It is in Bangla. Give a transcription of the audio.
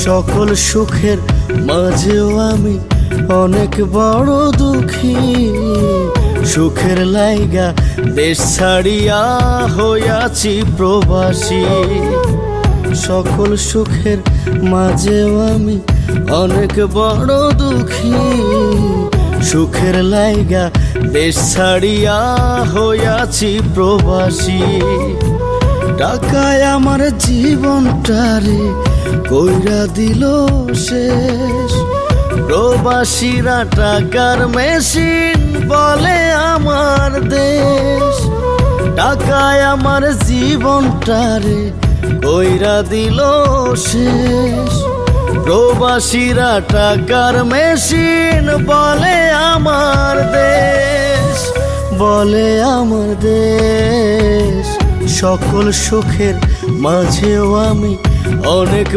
সকল সুখের মাঝেও আমি অনেক বড় দুঃখী। সুখের লাইগা দেশ ছাড়িয়া হইয়াছি প্রবাসী। সকল সুখের মাঝেও আমি অনেক বড় দুঃখী। সুখের লাইগা দেশ ছাড়িয়া হইয়াছি প্রবাসী। টাকায় আমার জীবনটারে কইরা দিল শেষ। প্রবাসীরা টাকার মেশিন বলে আমার দেশ। টাকায় আমার জীবনটারে কইরা দিল শেষ। প্রবাসীরা টাকার মেশিন বলে আমার দেশ, বলে আমার দেশ। সকল সুখের মাঝেও আমি অনেক